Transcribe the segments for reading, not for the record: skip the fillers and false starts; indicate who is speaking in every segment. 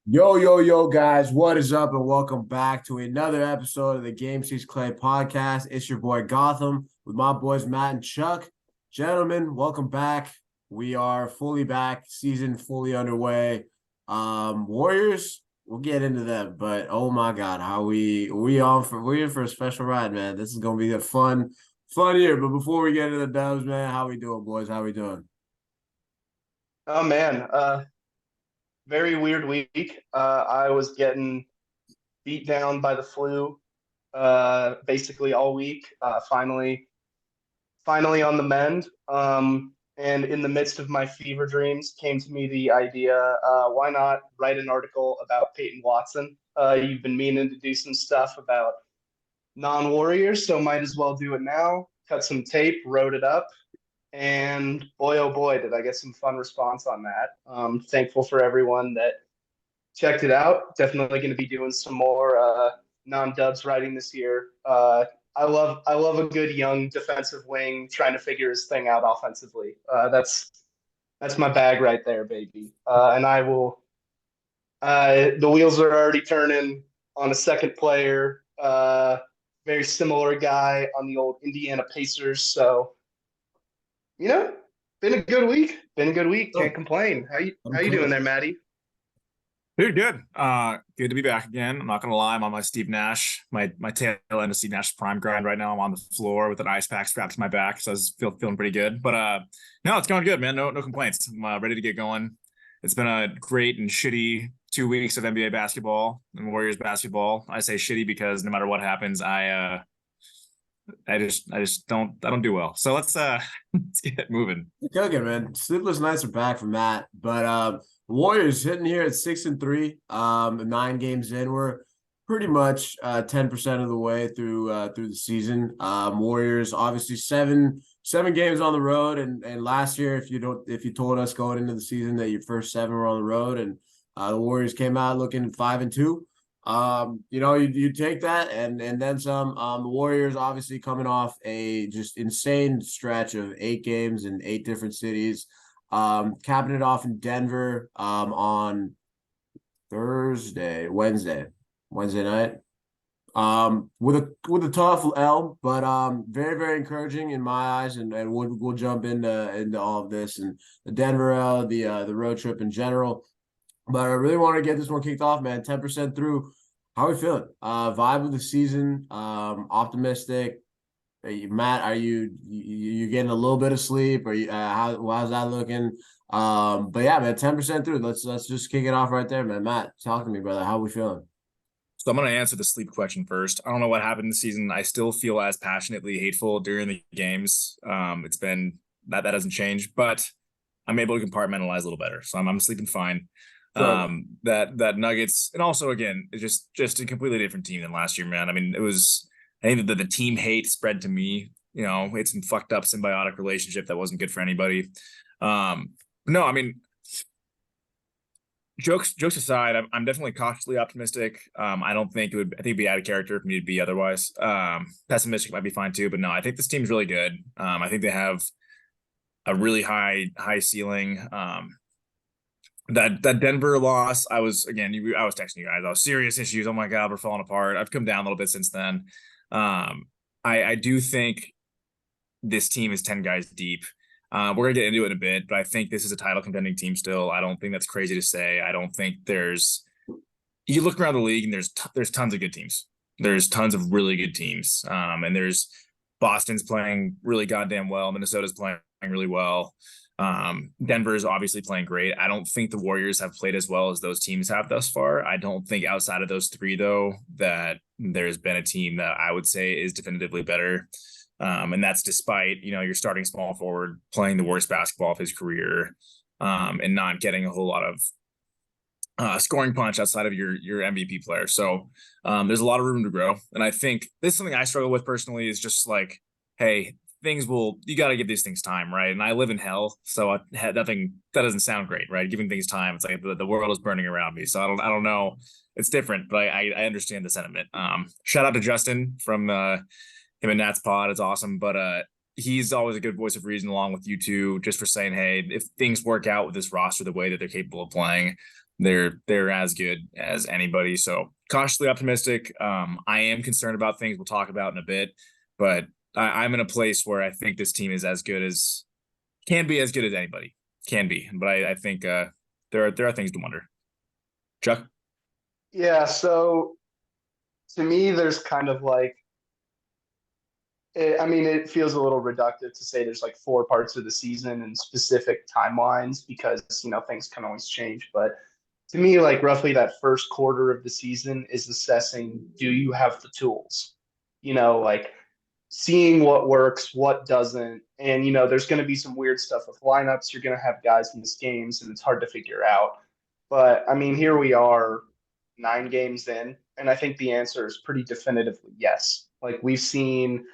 Speaker 1: Yo, yo, yo, guys, what is up? And welcome back to another episode of the Game Sees Clay podcast. It's your boy Gautam with my boys Matt and Chuck. Gentlemen, welcome back. We are fully back, season fully underway. Warriors, we'll get into them, but oh my God, how we're in for a special ride, man. This is gonna be a fun year. But before we get into the dubs, man, how we doing, boys? How we doing?
Speaker 2: Oh man, very weird week. I was getting beat down by the flu basically all week. Finally on the mend. And in the midst of my fever dreams, came to me the idea: why not write an article about Peyton Watson? You've been meaning to do some stuff about non-Warriors, so might as well do it now. Cut some tape, wrote it up. And boy, oh boy, did I get some fun response on that. Thankful for everyone that checked it out. Definitely going to be doing some more non-dubs writing this year. I love a good young defensive wing trying to figure his thing out offensively. That's my bag right there, baby. And I will. The wheels are already turning on a second player. Very similar guy on the old Indiana Pacers. So you know, been a good week. Been a good week. Can't
Speaker 1: Oh,
Speaker 2: complain.
Speaker 1: I'm
Speaker 2: How you doing
Speaker 1: cool.
Speaker 2: there, Maddie?
Speaker 3: Dude, good. Good to be back again. I'm not gonna lie, I'm on my Steve Nash, my tail end of Steve Nash's prime grind right now. I'm on the floor with an ice pack strapped to my back, so I was feeling pretty good. But no, it's going good, man. No complaints. I'm ready to get going. It's been a great and shitty 2 weeks of NBA basketball and Warriors basketball. I say shitty because no matter what happens, I just don't do well. So let's let's get moving.
Speaker 1: Cooking, man. Sleepless nights are back from that. But Warriors hitting here at 6-3. 9 games in. We're pretty much 10% of the way through the season. Warriors obviously seven games on the road, and last year if you told us going into the season that your first seven were on the road, and the Warriors came out looking 5-2. You take that and then some. The Warriors obviously coming off a just insane stretch of 8 games in 8 different cities. Capping it off in Denver on Wednesday night. With a tough L, but very very encouraging in my eyes, and we'll jump into all of this and the Denver L, the road trip in general. But I really want to get this one kicked off, man. 10% through. How are we feeling? Vibe of the season. Optimistic. Matt, are you getting a little bit of sleep? Are you how's that looking? But yeah, man, 10% through. Let's just kick it off right there, man. Matt, talk to me, brother. How are we feeling?
Speaker 3: So I'm going to answer the sleep question first. I don't know what happened this season. I still feel as passionately hateful during the games. It's been that hasn't changed, but I'm able to compartmentalize a little better. So I'm sleeping fine.
Speaker 1: Sure.
Speaker 3: That Nuggets, and also again, it's just a completely different team than last year, man. I mean, I think that the team hate spread to me. It's some fucked up symbiotic relationship that wasn't good for anybody. No, I mean, jokes aside, I'm definitely cautiously optimistic. I don't think I think it'd be out of character for me to be otherwise. Pessimistic might be fine too, but no, I think this team's really good. I think they have a really high ceiling. That Denver loss, I was texting you guys. I was serious issues. Oh my God, we're falling apart. I've come down a little bit since then. I do think this team is 10 guys deep. We're gonna get into it in a bit, but I think this is a title contending team still. I don't think that's crazy to say. I don't think you look around the league and there's tons of good teams. There's tons of really good teams. And there's Boston's playing really goddamn well. Minnesota's playing really well. Denver is obviously playing great. I don't think the Warriors have played as well as those teams have thus far. I don't think outside of those three, though, that there's been a team that I would say is definitively better. And that's despite, your starting small forward playing the worst basketball of his career, and not getting a whole lot of scoring punch outside of your MVP player. So there's a lot of room to grow. And I think this is something I struggle with personally is just like, hey, you got to give these things time, right? And I live in hell, so that doesn't sound great, right? Giving things time, it's like the world is burning around me. So I don't know. It's different, but I understand the sentiment. Shout out to Justin from him and Nat's pod. It's awesome. But he's always a good voice of reason along with you two, just for saying, hey, if things work out with this roster the way that they're capable of playing, they're as good as anybody. So cautiously optimistic. I am concerned about things we'll talk about in a bit, but I'm in a place where I think this team is as good as can be as good as anybody can be. But I think there are things to wonder. Chuck?
Speaker 2: Yeah, so to me, there's kind of like, I mean, it feels a little reductive to say there's like four parts of the season and specific timelines because, things can always change. But to me, like roughly that first quarter of the season is assessing, do you have the tools? Like seeing what works, what doesn't. And, there's going to be some weird stuff with lineups. You're going to have guys miss games and it's hard to figure out. But I mean, here we are 9 games in, and I think the answer is pretty definitively yes. Like we've seen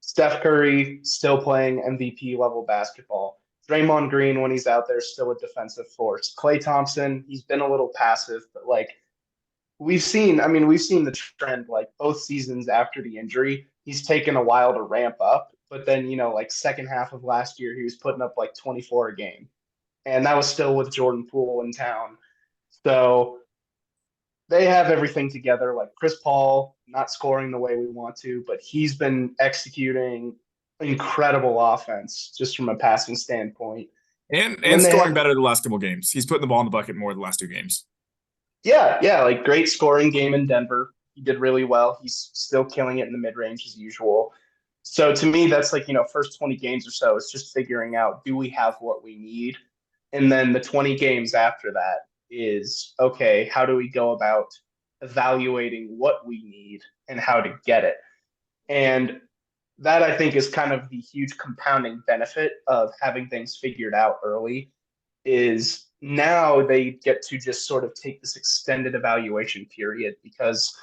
Speaker 2: Steph Curry still playing MVP level basketball. Draymond Green, when he's out there, still a defensive force. Klay Thompson, he's been a little passive, but like we've seen the trend like both seasons after the injury. He's taken a while to ramp up, but then, like second half of last year, he was putting up like 24 a game. And that was still with Jordan Poole in town. So they have everything together. Like Chris Paul, not scoring the way we want to, but he's been executing incredible offense just from a passing standpoint.
Speaker 3: And scoring better the last couple games. He's putting the ball in the bucket more the last 2 games.
Speaker 2: Yeah, like great scoring game in Denver. He did really well. He's still killing it in the mid range as usual. So to me, that's like, first 20 games or so, it's just figuring out, do we have what we need? And then the 20 games after that is, okay, how do we go about evaluating what we need and how to get it? And that I think is kind of the huge compounding benefit of having things figured out early is now they get to just sort of take this extended evaluation period because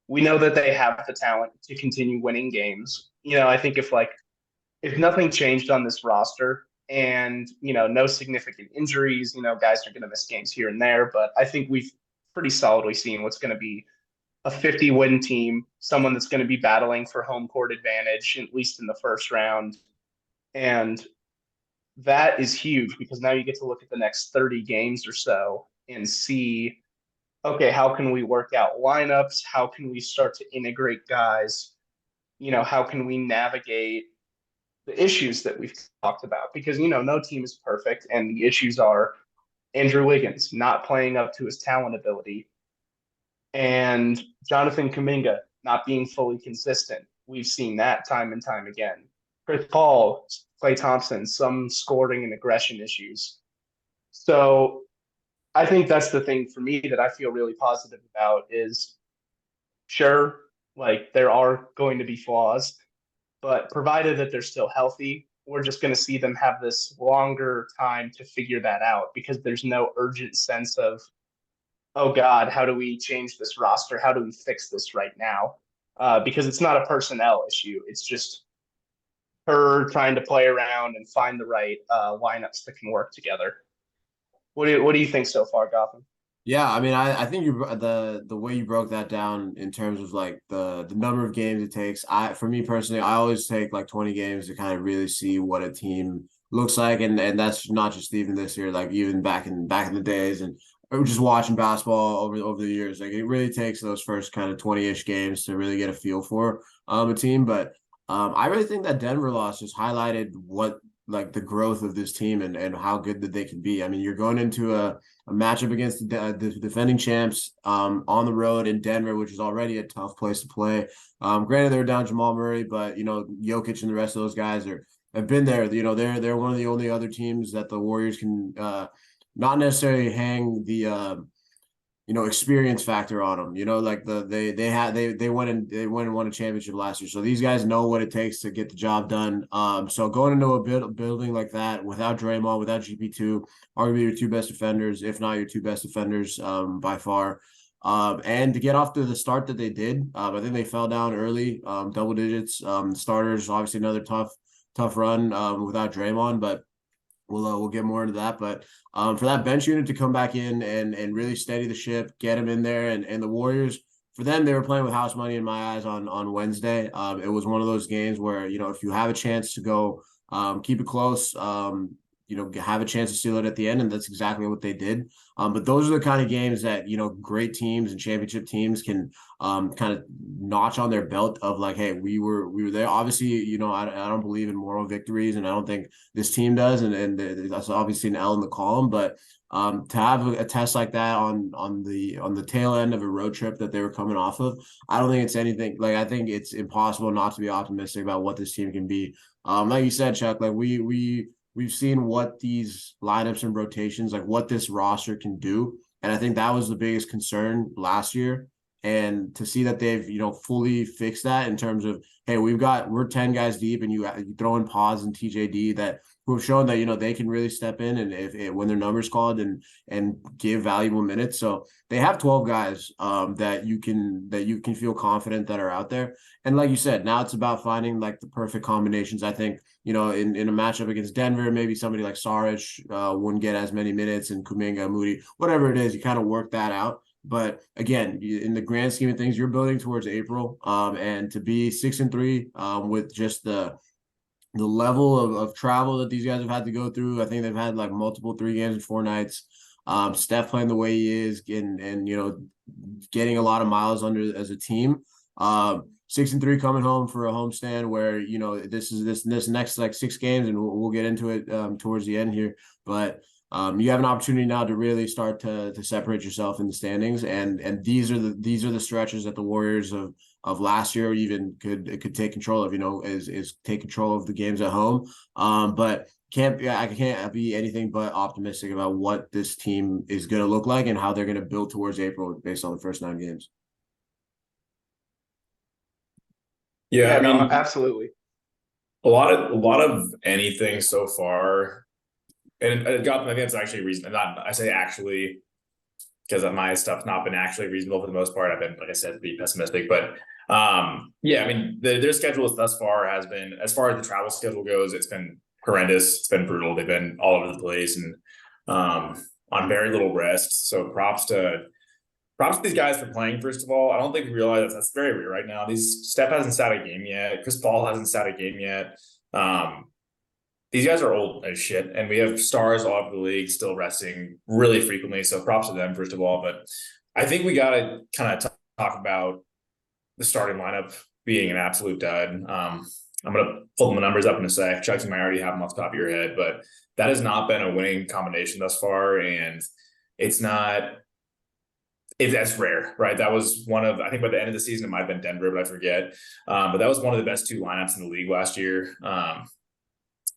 Speaker 2: we know that they have the talent to continue winning games. I think if nothing changed on this roster and, no significant injuries, guys are going to miss games here and there, but I think we've pretty solidly seen what's going to be a 50-win team, someone that's going to be battling for home court advantage, at least in the first round. And that is huge because now you get to look at the next 30 games or so and see, okay, how can we work out lineups? How can we start to integrate guys? How can we navigate the issues that we've talked about? Because, no team is perfect. And the issues are Andrew Wiggins not playing up to his talent ability and Jonathan Kuminga not being fully consistent. We've seen that time and time again. Chris Paul, Klay Thompson, some scoring and aggression issues. So I think that's the thing for me that I feel really positive about is sure, like there are going to be flaws, but provided that they're still healthy, we're just going to see them have this longer time to figure that out because there's no urgent sense of, oh God, how do we change this roster? How do we fix this right now? Because it's not a personnel issue. It's just her trying to play around and find the right lineups that can work together. What do you think so far, Gotham?
Speaker 1: Yeah, I mean, I think the way you broke that down in terms of like the number of games it takes. For me personally, I always take like 20 games to kind of really see what a team looks like, and that's not just even this year, like even back in the days, and just watching basketball over the years. Like it really takes those first kind of 20-ish games to really get a feel for a team. But I really think that Denver loss just highlighted what like the growth of this team and how good that they can be. I mean, you're going into a matchup against the defending champs on the road in Denver, which is already a tough place to play. Granted, they're down Jamal Murray, but Jokic and the rest of those guys have been there. They're one of the only other teams that the Warriors can not necessarily hang the experience factor on them. Like they went and won a championship last year. So these guys know what it takes to get the job done. So going into a building like that without Draymond, without GP2, arguably your 2 best defenders, if not your 2 best defenders by far. And to get off to the start that they did, I think they fell down early, double digits. Starters, obviously another tough run without Draymond, but we'll get more into that. But for that bench unit to come back in and really steady the ship, get him in there, and the Warriors for them, they were playing with house money in my eyes on Wednesday. It was one of those games where, if you have a chance to go, keep it close, have a chance to seal it at the end, and that's exactly what they did. But those are the kind of games that, great teams and championship teams can kind of notch on their belt of like, hey, we were there. Obviously, I don't believe in moral victories, and I don't think this team does, and that's obviously an L in the column. But to have a test like that on the tail end of a road trip that they were coming off of, I don't think it's anything like, I think it's impossible not to be optimistic about what this team can be. Like you said, Chuck, like we've seen what these lineups and rotations, like what this roster can do. And I think that was the biggest concern last year. And to see that they've, fully fixed that in terms of, hey, we're 10 guys deep, and you throw in Paz and TJD that who have shown that, they can really step in and if when their numbers called and give valuable minutes. So they have 12 guys that you can feel confident that are out there. And like you said, now it's about finding like the perfect combinations. I think, in a matchup against Denver, maybe somebody like Saric wouldn't get as many minutes, and Kuminga, Moody, whatever it is, you kind of work that out. But again, in the grand scheme of things, you're building towards April, and to be 6-3 with just the level of travel that these guys have had to go through. I think they've had like multiple 3 games in 4 nights. Steph playing the way he is, and getting a lot of miles under as a team. 6-3 coming home for a homestand where this next like 6 games, and we'll get into it towards the end here, but you have an opportunity now to really start to separate yourself in the standings, and these are the stretches that the Warriors of last year even could take control of. Is take control of the games at home, but I can't be anything but optimistic about what this team is going to look like and how they're going to build towards April based on the first 9 games.
Speaker 4: Yeah, I mean,
Speaker 2: no, absolutely.
Speaker 4: a lot of anything so far, and Gautam, I think that's actually a reason. Not I say actually because my stuff's not been actually reasonable for the most part. I've been, like I said, be pessimistic, but yeah, I mean, their schedule thus far has been, as far as the travel schedule goes, it's been horrendous. It's been brutal. They've been all over the place and on very little rest. So props to these guys for playing. First of all, I don't think we realize that's very rare right now. Steph hasn't sat a game yet. Chris Paul hasn't sat a game yet. These guys are old as shit, and we have stars all over the league still resting really frequently. So props to them, first of all. But I think we got to kind of talk about the starting lineup being an absolute dud. I'm going to pull the numbers up in a sec. Chuck, you might already have them off the top of your head, but that has not been a winning combination thus far, and it's not. That's rare, right? That was one of, I think by the end of the season, it might have been Denver, but I forget. But that was one of the best 2 lineups in the league last year.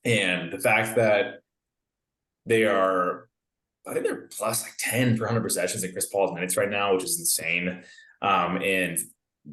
Speaker 4: And the fact that I think they're plus like 10 per 100 possessions in Chris Paul's minutes right now, which is insane. And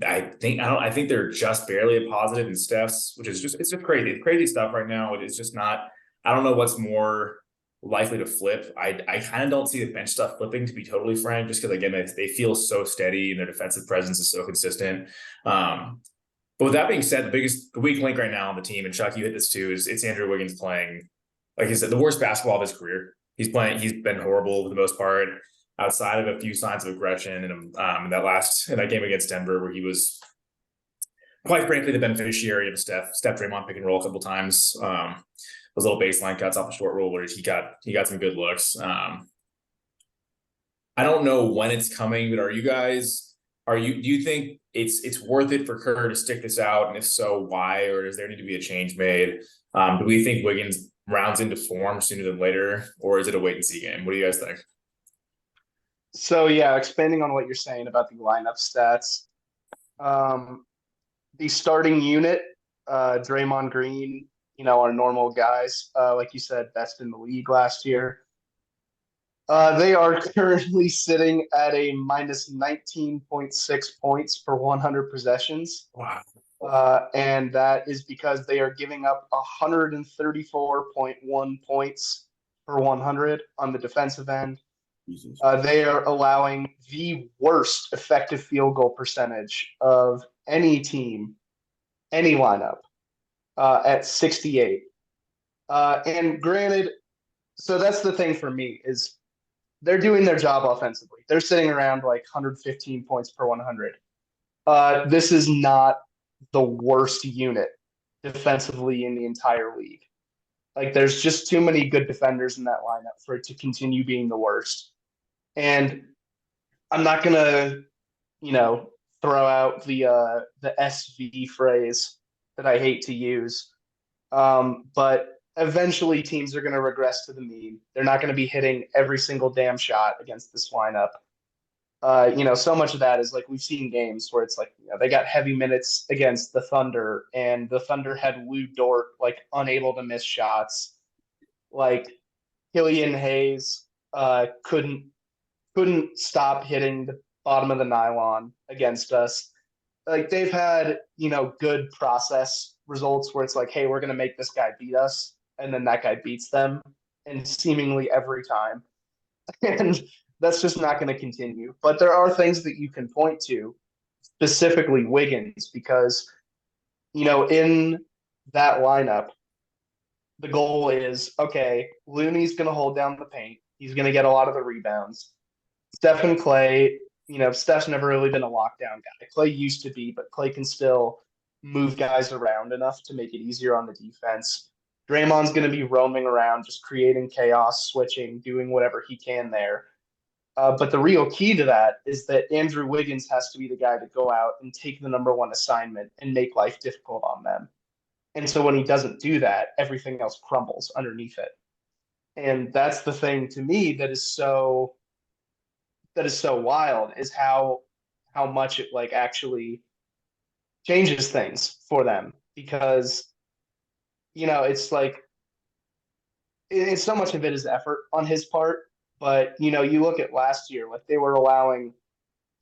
Speaker 4: I think they're just barely a positive in Steph's, which is it's just crazy. It's crazy stuff right now. It's just not, I don't know what's more likely to flip. I kind of don't see the bench stuff flipping, to be totally frank, just because again, they feel so steady and their defensive presence is so consistent. But with that being said, the weak link right now on the team, and Chuck, you hit this too, is it's Andrew Wiggins playing, like I said, the worst basketball of his career. He's been horrible for the most part, outside of a few signs of aggression in that game against Denver, where he was quite frankly the beneficiary of a Steph Draymond pick and roll a couple times. Those little baseline cuts off a short roll where he got some good looks. I don't know when it's coming, but do you think it's worth it for Kerr to stick this out? And if so, why? Or does there need to be a change made? Do we think Wiggins rounds into form sooner than later, or is it a wait and see game? What do you guys think?
Speaker 2: So yeah, expanding on what you're saying about the lineup stats, the starting unit, Draymond Green, our normal guys, like you said, best in the league last year. They are currently sitting at a minus 19.6 points per 100 possessions.
Speaker 4: Wow.
Speaker 2: And that is because they are giving up 134.1 points per 100 on the defensive end. They are allowing the worst effective field goal percentage of any team, any lineup, at 68. And granted, so that's the thing for me is they're doing their job offensively. They're sitting around like 115 points per 100. This is not the worst unit defensively in the entire league. Like, there's just too many good defenders in that lineup for it to continue being the worst. And I'm not gonna, throw out the SV phrase that I hate to use. But eventually teams are gonna regress to the mean. They're not gonna be hitting every single damn shot against this lineup. So much of that is like we've seen games where it's like, they got heavy minutes against the Thunder, and the Thunder had Lou Dort like unable to miss shots. Like Killian Hayes couldn't stop hitting the bottom of the nylon against us. Like they've had, good process results where it's like, hey, we're gonna make this guy beat us, and then that guy beats them, and seemingly every time. And that's just not going to continue. But there are things that you can point to, specifically Wiggins, because, in that lineup, the goal is, okay, Looney's going to hold down the paint. He's going to get a lot of the rebounds. Steph and Clay, Steph's never really been a lockdown guy. Clay used to be, but Clay can still move guys around enough to make it easier on the defense. Draymond's going to be roaming around, just creating chaos, switching, doing whatever he can there. But the real key to that is that Andrew Wiggins has to be the guy to go out and take the number one assignment and make life difficult on them. And so when he doesn't do that, everything else crumbles underneath it. And that's the thing to me that is so wild, is how much it like actually changes things for them, because it's like it's so much of it is effort on his part. But you look at last year, like they were allowing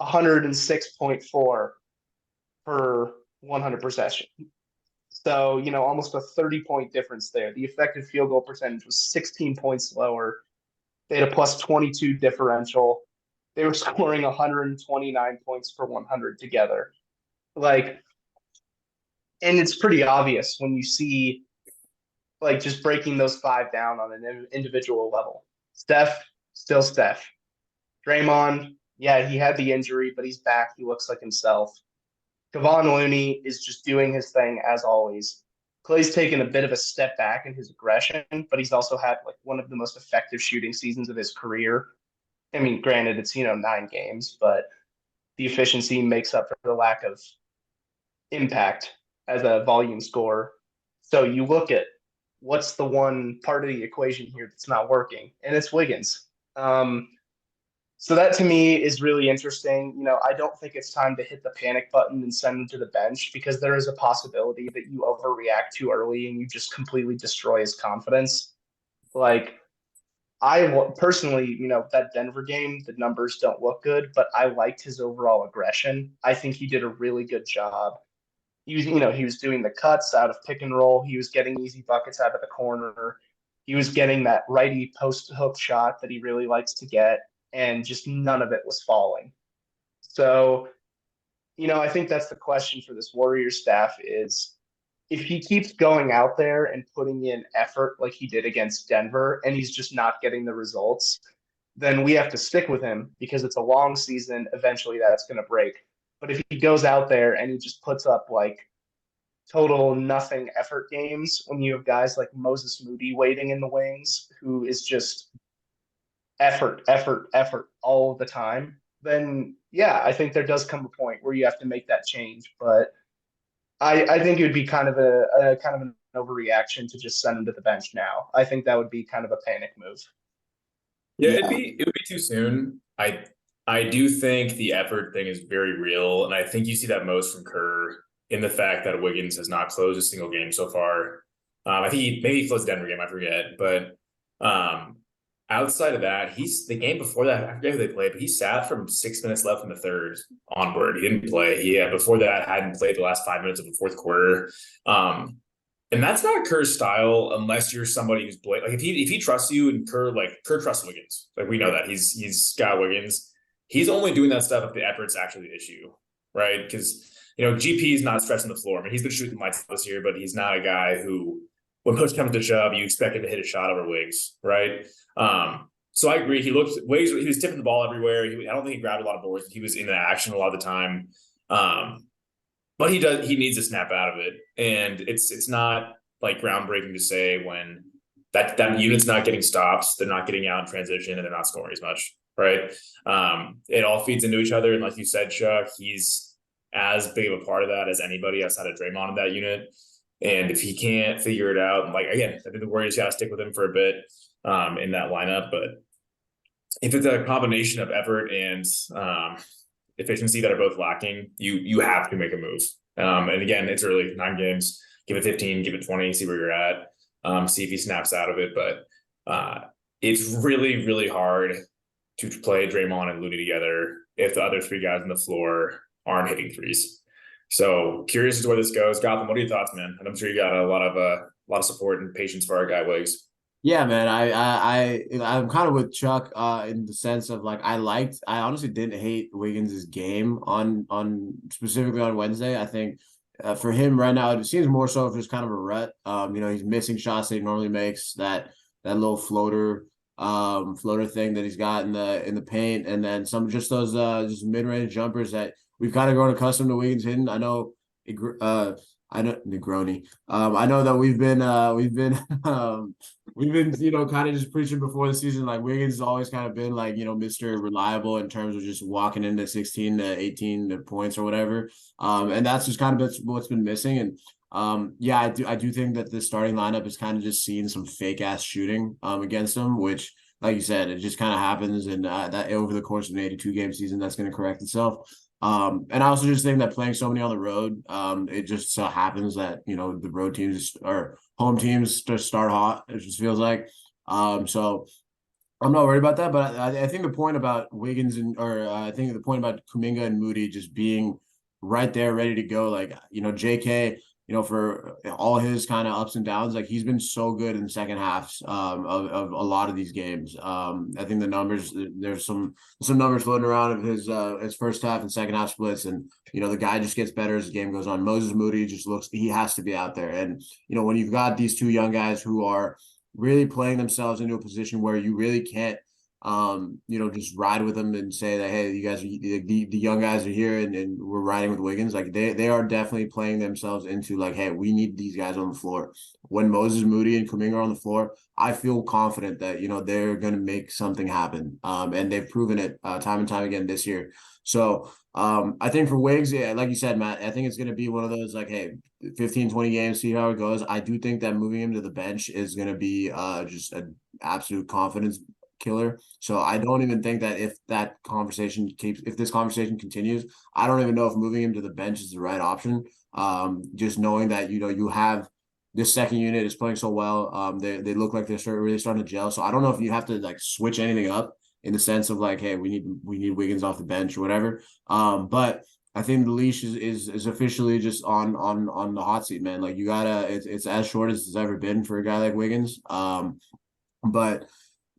Speaker 2: 106.4 per 100 possession. So, almost a 30-point difference there. The effective field goal percentage was 16 points lower. They had a plus 22 differential. They were scoring 129 points per 100 together. Like, and it's pretty obvious when you see, like, just breaking those five down on an individual level. Steph, still Steph. Draymond, yeah, he had the injury, but he's back. He looks like himself. Kevon Looney is just doing his thing as always. Clay's taken a bit of a step back in his aggression, but he's also had like one of the most effective shooting seasons of his career. I mean, granted, it's 9 games, but the efficiency makes up for the lack of impact as a volume scorer. So you look at what's the one part of the equation here that's not working, and it's Wiggins. So that to me is really interesting. I don't think it's time to hit the panic button and send him to the bench, because there is a possibility that you overreact too early and you just completely destroy his confidence. Like, I personally, that Denver game, the numbers don't look good, but I liked his overall aggression. I think he did a really good job. He was doing the cuts out of pick and roll. He was getting easy buckets out of the corner. He was getting that righty post hook shot that he really likes to get, and just none of it was falling. So, I think that's the question for this Warriors staff is, if he keeps going out there and putting in effort like he did against Denver, and he's just not getting the results, then we have to stick with him, because it's a long season. Eventually that's going to break. But if he goes out there and he just puts up like total nothing effort games, when you have guys like Moses Moody waiting in the wings, who is just effort all the time, then yeah, I think there does come a point where you have to make that change. But I think it would be kind of an overreaction to just send him to the bench now. I think that would be kind of a panic move.
Speaker 4: Yeah, it would be too soon. I do think the effort thing is very real, and I think you see that most from Kerr in the fact that Wiggins has not closed a single game so far. I think maybe he closed the Denver game, I forget, but outside of that, the game before that, I forget who they played, but he sat from 6 minutes left in the third onward. He didn't play. Before that hadn't played the last 5 minutes of the fourth quarter. And that's not Kerr's style, unless you're somebody who's like if he trusts you, and Kerr trusts Wiggins. Like, we know that he's got Wiggins. He's only doing that stuff if the effort's actually the issue, right? Because GP is not stretching the floor. I mean, he's been shooting lights this year, but he's not a guy who, when push comes to shove, you expect him to hit a shot over Wiggs, right? So I agree. He was tipping the ball everywhere. I don't think he grabbed a lot of boards. He was in action a lot of the time. But he needs to snap out of it. And it's not like groundbreaking to say when that unit's not getting stops, they're not getting out in transition, and they're not scoring as much, right? It all feeds into each other. And like you said, Chuck, he's as big of a part of that as anybody outside of Draymond in that unit. And if he can't figure it out, like again, I think the Warriors got to stick with him for a bit in that lineup. But if it's a combination of effort and efficiency that are both lacking, you have to make a move. And again, it's early, 9 games. Give it 15, give it 20, see where you're at. See if he snaps out of it. But it's really, really hard to play Draymond and Looney together if the other 3 guys on the floor aren't hitting threes. So curious as to where this goes. Gautam, what are your thoughts, man? And I'm sure you got a lot of support and patience for our guy Wiggs.
Speaker 1: Yeah, man. I'm kind of with Chuck in the sense of like I honestly didn't hate Wiggins' game on specifically on Wednesday. I think for him right now, it seems more so if there's kind of a rut. He's missing shots that he normally makes, that little floater thing that he's got in the paint, and then some just those just mid-range jumpers that we've kind of grown accustomed to Wiggins hitting. I know Negroni. I know that we've been kind of just preaching before the season, like Wiggins has always kind of been like, Mr. Reliable in terms of just walking into 16 to 18 points or whatever. And that's just kind of what's been missing. And I do think that the starting lineup is kind of just seeing some fake ass shooting against them, which, like you said, it just kind of happens, and that over the course of an 82 game season, that's going to correct itself. And I also just think that playing so many on the road, it just so happens that, the road teams or home teams just start hot. It just feels like, so I'm not worried about that. But I think the point about Wiggins I think the point about Kuminga and Moody just being right there, ready to go, like, JK, for all his kind of ups and downs, like he's been so good in the second halves of a lot of these games. I think the numbers, there's some numbers floating around of his first half and second half splits, and the guy just gets better as the game goes on. Moses Moody just he has to be out there, and when you've got these 2 young guys who are really playing themselves into a position where you really can't just ride with them and say that, hey, you guys, the young guys are here and we're riding with Wiggins. Like they are definitely playing themselves into like, hey, we need these guys on the floor. When Moses Moody and Kuminga are on the floor, I feel confident that, they're going to make something happen. And they've proven it time and time again this year. So I think for Wiggs, yeah, like you said, Matt, I think it's going to be one of those like, hey, 15, 20 games, see how it goes. I do think that moving him to the bench is going to be just an absolute confidence killer. So I don't even think that if this conversation continues, I don't even know if moving him to the bench is the right option. Just knowing that, you have this second unit is playing so well. They look like they're really starting to gel. So I don't know if you have to like switch anything up in the sense of like, hey, we need Wiggins off the bench or whatever. But I think the leash is officially just on the hot seat, man. Like you gotta, it's as short as it's ever been for a guy like Wiggins. But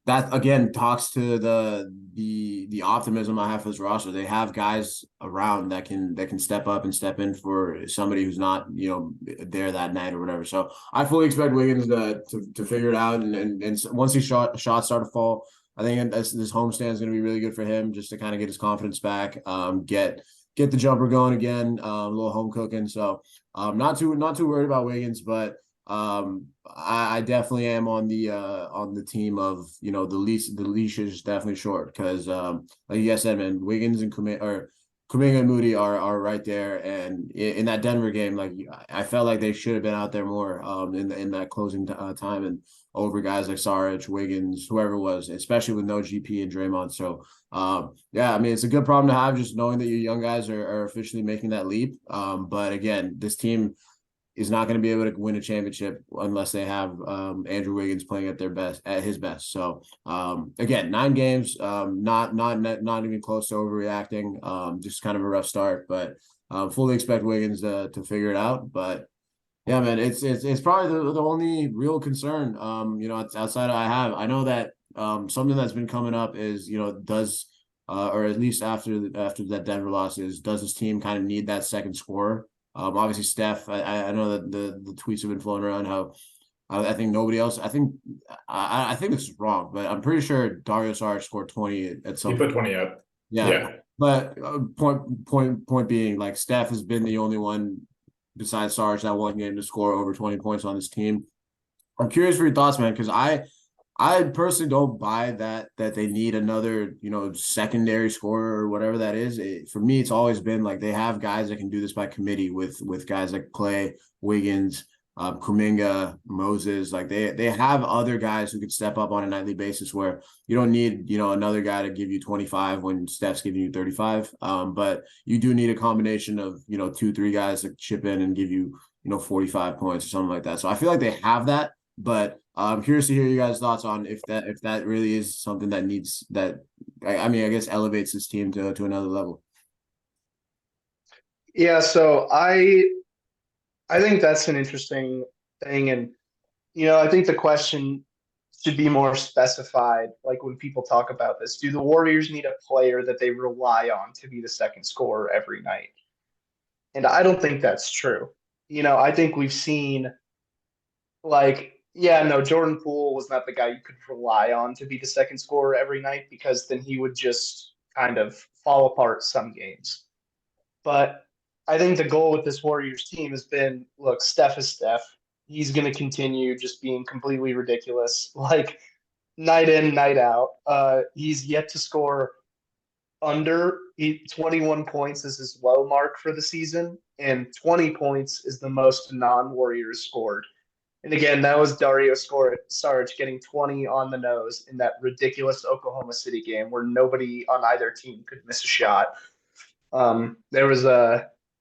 Speaker 1: that again talks to the optimism I have for this roster. They have guys around that can step up and step in for somebody who's not there that night or whatever. So I fully expect Wiggins to figure it out, and once these shots start to fall, I think this homestand is going to be really good for him, just to kind of get his confidence back, get the jumper going again, a little home cooking. So not too worried about Wiggins, but I definitely am on the team of the leash is definitely short, because like you guys said, man, Wiggins and Kuminga and Moody are right there, and in that Denver game, like I felt like they should have been out there more in that closing time and over guys like Saric, Wiggins, whoever it was, especially with no GP and Draymond. So yeah, I mean, it's a good problem to have, just knowing that your young guys are officially making that leap. But again, this team is not going to be able to win a championship unless they have Andrew Wiggins playing at his best. So again, 9 games, not even close to overreacting. Just kind of a rough start, but fully expect Wiggins to figure it out. But yeah, man, it's probably the only real concern. Outside I know that something that's been coming up is does or at least after that Denver loss, does this team kind of need that second scorer? Obviously, Steph. I know that the tweets have been floating around how I think nobody else. I think this is wrong, but I'm pretty sure Dario Saric scored 20 at some.
Speaker 4: He put 20 up.
Speaker 1: Yeah. But point being, like Steph has been the only one besides Sarge that one game to score over 20 points on this team. I'm curious for your thoughts, man, because I personally don't buy that they need another, secondary scorer or whatever that is. For me, it's always been like they have guys that can do this by committee with guys like Clay, Wiggins, Kuminga, Moses. Like they have other guys who could step up on a nightly basis where you don't need, another guy to give you 25 when Steph's giving you 35. But you do need a combination of, 2, 3 guys to chip in and give you, 45 points or something like that. So I feel like they have that. But I'm curious to hear you guys' thoughts on if that really is something that needs that. I mean, I guess elevates this team to another level.
Speaker 2: Yeah, so I think that's an interesting thing, and I think the question should be more specified. Like when people talk about this, do the Warriors need a player that they rely on to be the second scorer every night? And I don't think that's true. I think we've seen like, yeah, no, Jordan Poole was not the guy you could rely on to be the second scorer every night because then he would just kind of fall apart some games. But I think the goal with this Warriors team has been, look, Steph is Steph. He's going to continue just being completely ridiculous, like night in, night out. He's yet to score under 21 points is his low mark for the season, and 20 points is the most non-Warriors scored. And again, that was Dario Saric getting 20 on the nose in that ridiculous Oklahoma City game where nobody on either team could miss a shot. There was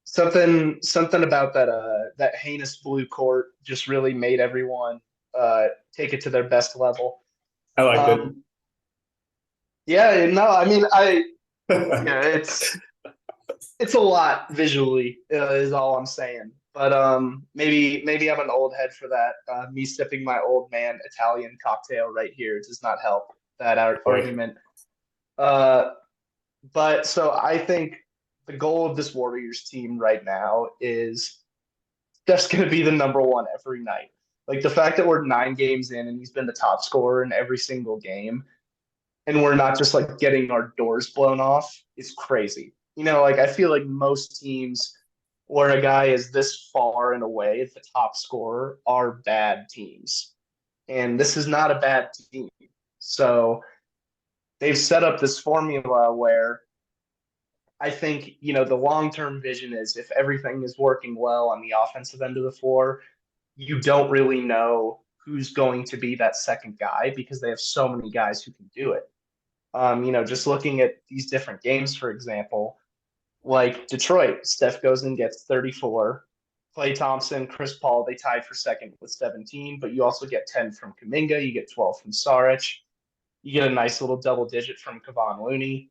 Speaker 2: something about that heinous blue court just really made everyone take it to their best level.
Speaker 4: I liked it.
Speaker 2: Yeah, no, I mean, yeah, it's a lot visually, is all I'm saying. But maybe I'm an old head for that. Me sipping my old man Italian cocktail right here does not help that argument. But so I think the goal of this Warriors team right now is Steph's going to be the number one every night. Like the fact that we're 9 games in and he's been the top scorer in every single game, and we're not just like getting our doors blown off is crazy. Like I feel like most teams where a guy is this far and away the top scorer are bad teams. And this is not a bad team. So they've set up this formula where I think, the long-term vision is if everything is working well on the offensive end of the floor, you don't really know who's going to be that second guy because they have so many guys who can do it. Just looking at these different games, for example, like Detroit, Steph goes and gets 34. Klay Thompson, Chris Paul, they tied for second with 17, but you also get 10 from Kuminga, you get 12 from Saric, you get a nice little double digit from Kevon Looney.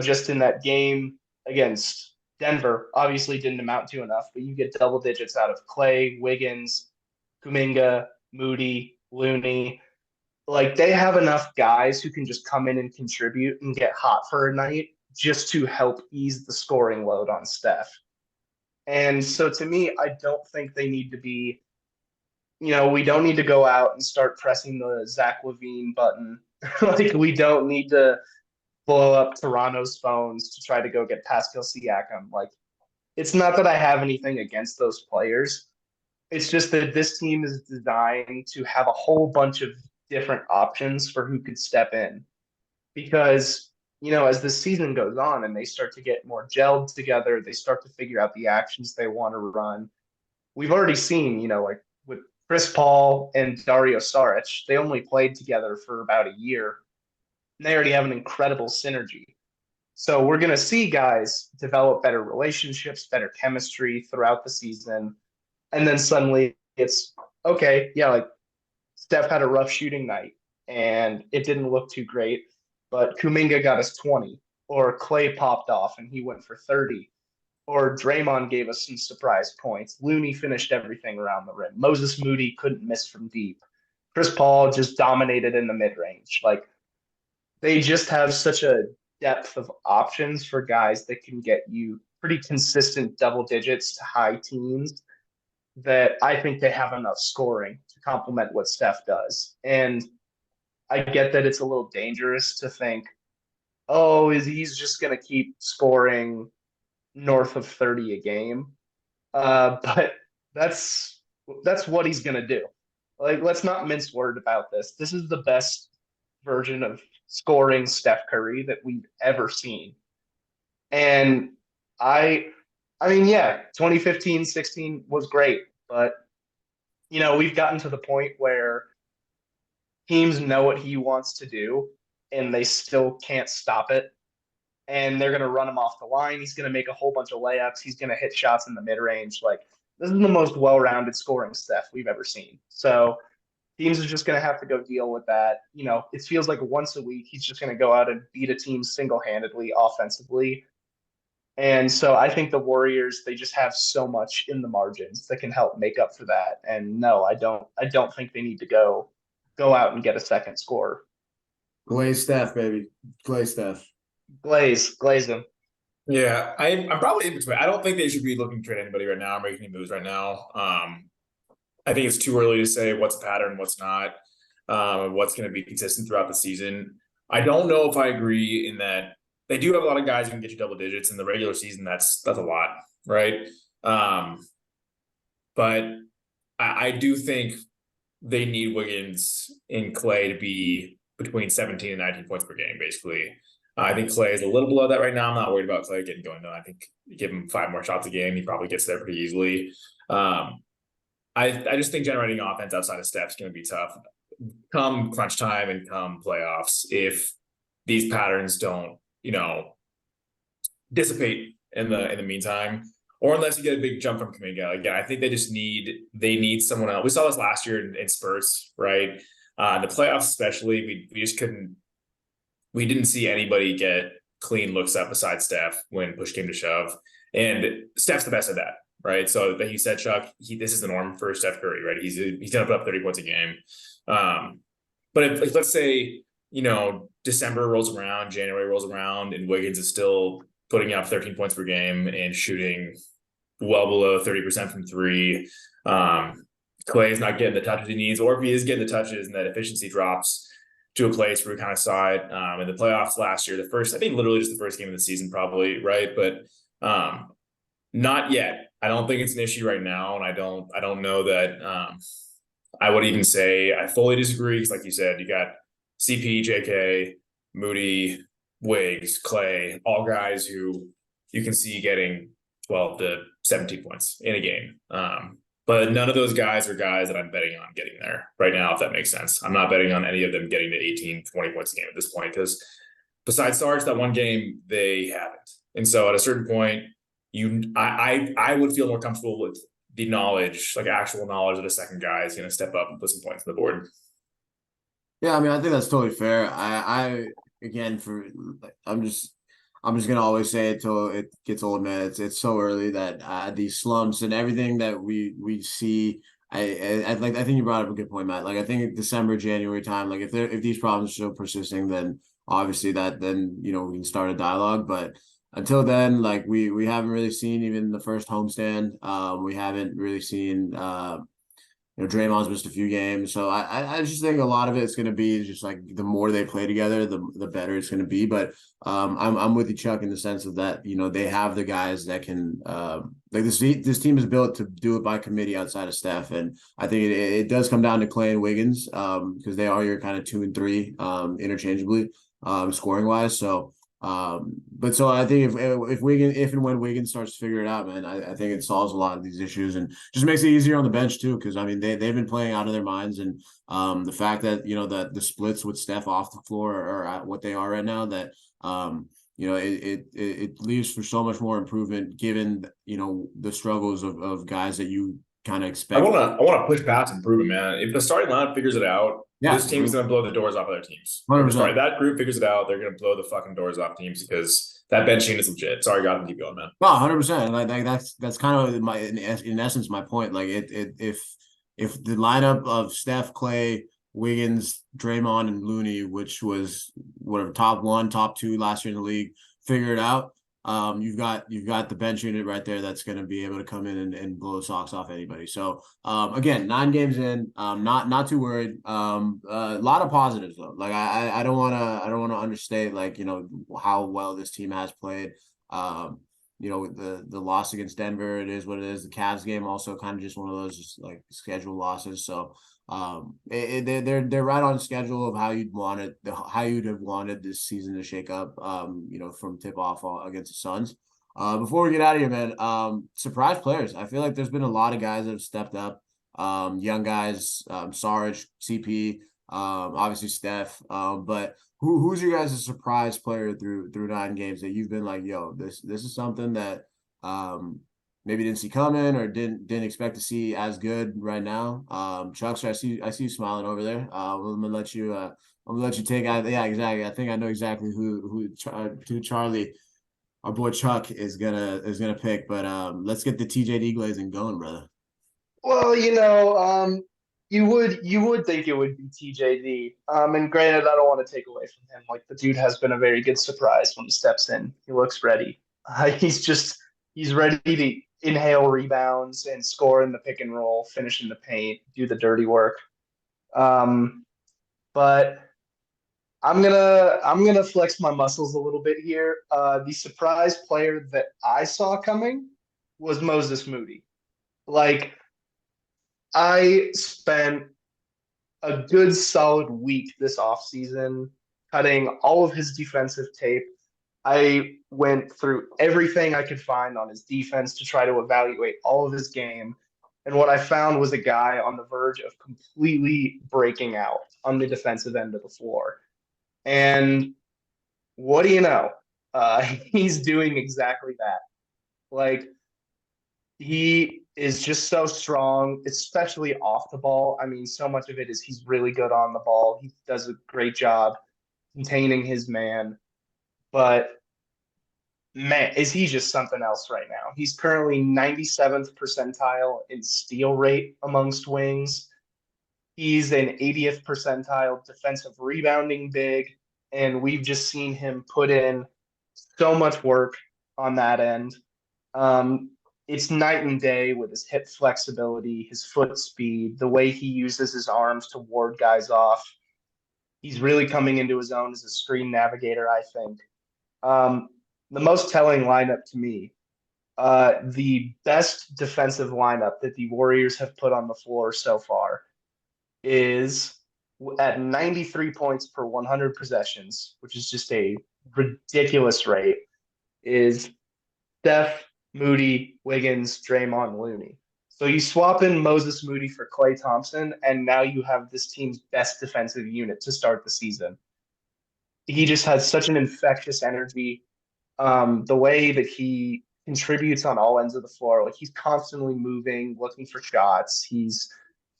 Speaker 2: Just in that game against Denver, obviously didn't amount to enough, but you get double digits out of Clay, Wiggins, Kuminga, Moody, Looney. Like they have enough guys who can just come in and contribute and get hot for a night just to help ease the scoring load on Steph. And so to me, I don't think they need to be, we don't need to go out and start pressing the Zach LaVine button. Like we don't need to blow up Toronto's phones to try to go get Pascal Siakam. Like it's not that I have anything against those players. It's just that this team is designed to have a whole bunch of different options for who could step in. Because, as the season goes on and they start to get more gelled together, they start to figure out the actions they want to run. We've already seen, like with Chris Paul and Dario Saric, they only played together for about a year. And they already have an incredible synergy. So we're going to see guys develop better relationships, better chemistry throughout the season. And then suddenly it's okay. Yeah, like Steph had a rough shooting night and it didn't look too great, but Kuminga got us 20, or Clay popped off and he went for 30, or Draymond gave us some surprise points. Looney finished everything around the rim. Moses Moody couldn't miss from deep. Chris Paul just dominated in the mid range. Like they just have such a depth of options for guys that can get you pretty consistent double digits to high teens that I think they have enough scoring to complement what Steph does. And I get that it's a little dangerous to think, oh, is he's just going to keep scoring north of 30 a game. But that's what he's going to do. Like, let's not mince word about this. This is the best version of scoring Steph Curry that we've ever seen. And I I mean, yeah, 2015, 16 was great, but we've gotten to the point where teams know what he wants to do and they still can't stop it. And they're going to run him off the line. He's going to make a whole bunch of layups. He's going to hit shots in the mid range. Like, this is the most well rounded scoring Steph we've ever seen. So teams are just going to have to go deal with that. It feels like once a week he's just going to go out and beat a team single handedly offensively. And so I think the Warriors, they just have so much in the margins that can help make up for that. And no, I don't think they need to go out and get a second scorer.
Speaker 1: Glaze Steph, baby. Glaze Steph.
Speaker 2: Glaze them.
Speaker 4: Yeah, I'm probably in between. I don't think they should be looking to trade anybody right now or make any moves right now. I think it's too early to say what's a pattern, what's not, what's going to be consistent throughout the season. I don't know if I agree in that they do have a lot of guys who can get you double digits in the regular season. That's a lot, right? But I do think they need Wiggins and Clay to be between 17 and 19 points per game, basically. I think Clay is a little below that right now. I'm not worried about Clay getting going though. I think give him 5 more shots a game, he probably gets there pretty easily. I just think generating offense outside of Steph's going to be tough come crunch time and come playoffs if these patterns don't, dissipate in the meantime, or unless you get a big jump from Kuminga. Again, I think they need someone else. We saw this last year in spurts, right? The playoffs especially, we just we didn't see anybody get clean looks up besides Steph when push came to shove, and Steph's the best at that. Right. So that he said, Chuck, this is the norm for Steph Curry, right? He's going to put up 30 points a game. But if let's say, December rolls around, January rolls around, and Wiggins is still putting up 13 points per game and shooting well below 30% from three. Clay's not getting the touches he needs, or if he is getting the touches and that efficiency drops to a place where we kind of saw it in the playoffs last year, I think literally just the first game of the season, probably, right? But not yet. I don't think it's an issue right now, and I don't know that I would even say I fully disagree, because like you said, you got CP, JK, Moody, Wiggs, Clay, all guys who you can see getting 12 to 17 points in a game. But none of those guys are guys that I'm betting on getting there right now, if that makes sense. I'm not betting on any of them getting to 18, 20 points a game at this point, because besides Sarge, that one game, they haven't. And so at a certain point, I would feel more comfortable with the knowledge, like actual knowledge that a second guy is going to step up and put some points on the board.
Speaker 1: Yeah, I mean, I think that's totally fair. I'm just gonna always say it till it gets old, man. It's so early that these slumps and everything that we see. I think you brought up a good point, Matt. Like, I think December, January time, like if these problems are still persisting, then obviously then we can start a dialogue. But until then, like we haven't really seen even the first homestand. We haven't really seen Draymond's missed a few games. So I just think a lot of it's gonna be just like the more they play together, the better it's gonna be. But I'm with you, Chuck, in the sense of that, they have the guys that can like this team is built to do it by committee outside of Steph. And I think it does come down to Clay and Wiggins, because they are your kind of 2 and 3 interchangeably, scoring wise. So but so I think if and when Wiggins starts to figure it out, man, I think it solves a lot of these issues and just makes it easier on the bench too. Because I mean, they've been playing out of their minds, and the fact that that the splits with Steph off the floor are at what they are right now, that it leaves for so much more improvement given the struggles of guys that you kind of expect.
Speaker 4: I want to push past improvement, man. If the starting lineup figures it out,
Speaker 1: Yeah,
Speaker 4: this team's going to blow the doors off other teams.
Speaker 1: 100%.
Speaker 4: If that group figures it out, they're going to blow the fucking doors off teams, because that bench unit is legit. Sorry, Gautam, keep going, man.
Speaker 1: No, 100%. Like that's kind of in essence my point. Like if the lineup of Steph, Clay, Wiggins, Draymond, and Looney, which was whatever top 1, top 2 last year in the league, figure it out, you've got the bench unit right there that's going to be able to come in and blow the socks off anybody. So again, 9 games in, not too worried. A lot of positives though. Like I don't want to understate like how well this team has played. With the loss against Denver, it is what it is. The Cavs game also kind of just one of those just like schedule losses. So they're right on schedule of how you'd have wanted this season to shake up. From tip off against the Suns. Before we get out of here, man, surprise players. I feel like there's been a lot of guys that have stepped up. Young guys, Sarge, CP, obviously Steph. But who's your guys' surprise player through 9 games that you've been like, yo, this is something that maybe didn't see coming or didn't expect to see as good right now. Chuck, I see you smiling over there. I'm gonna let you take out. Yeah, exactly. I think I know exactly who Charlie, our boy Chuck, is gonna pick. But let's get the TJD glazing going, brother.
Speaker 2: Well, you would think it would be TJD. And granted, I don't want to take away from him. Like the dude has been a very good surprise when he steps in. He looks ready. He's ready to inhale rebounds and score in the pick and roll, finish in the paint, do the dirty work. But I'm gonna flex my muscles a little bit here. The surprise player that I saw coming was Moses Moody. Like I spent a good solid week this offseason cutting all of his defensive tape. I went through everything I could find on his defense to try to evaluate all of his game. And what I found was a guy on the verge of completely breaking out on the defensive end of the floor. And what do you know? He's doing exactly that. Like, he is just so strong, especially off the ball. I mean, so much of it is he's really good on the ball. He does a great job containing his man. But man, is he just something else right now? He's currently 97th percentile in steal rate amongst wings. He's an 80th percentile defensive rebounding big. And we've just seen him put in so much work on that end. It's night and day with his hip flexibility, his foot speed, the way he uses his arms to ward guys off. He's really coming into his own as a screen navigator, I think. The most telling lineup to me, the best defensive lineup that the Warriors have put on the floor so far is at 93 points per 100 possessions, which is just a ridiculous rate, is Steph, Moody, Wiggins, Draymond, Looney. So you swap in Moses Moody for Klay Thompson, and now you have this team's best defensive unit to start the season. He just has such an infectious energy. The way that he contributes on all ends of the floor, like he's constantly moving, looking for shots. He's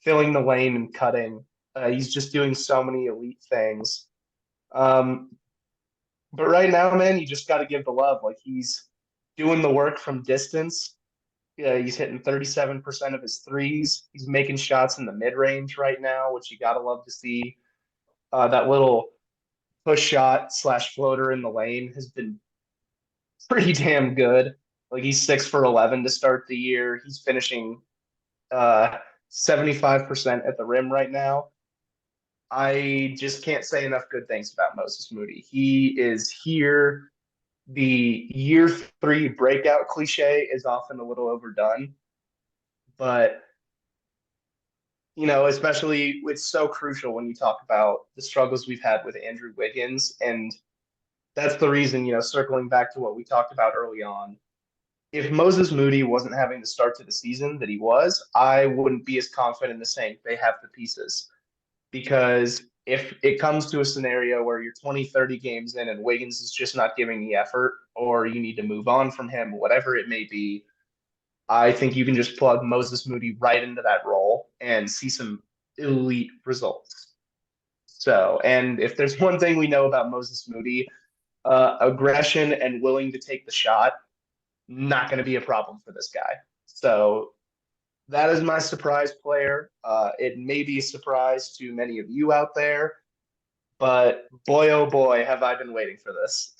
Speaker 2: filling the lane and cutting. He's just doing so many elite things. But right now, man, you just got to give the love. Like he's doing the work from distance. Yeah, he's hitting 37% of his threes. He's making shots in the mid range right now, which you got to love to see. That little push shot / floater in the lane has been pretty damn good. Like he's 6 for 11 to start the year. He's finishing 75% at the rim right now. I just can't say enough good things about Moses Moody. He is here. The year 3 breakout cliche is often a little overdone, but especially it's so crucial when you talk about the struggles we've had with Andrew Wiggins. And that's the reason, circling back to what we talked about early on, if Moses Moody wasn't having the start to the season that he was, I wouldn't be as confident in saying they have the pieces. Because if it comes to a scenario where you're 20, 30 games in and Wiggins is just not giving the effort, or you need to move on from him, whatever it may be, I think you can just plug Moses Moody right into that role and see some elite results. So, and if there's one thing we know about Moses Moody, aggression and willing to take the shot, not going to be a problem for this guy. So that is my surprise player. It may be a surprise to many of you out there, but boy, oh boy, have I been waiting for this.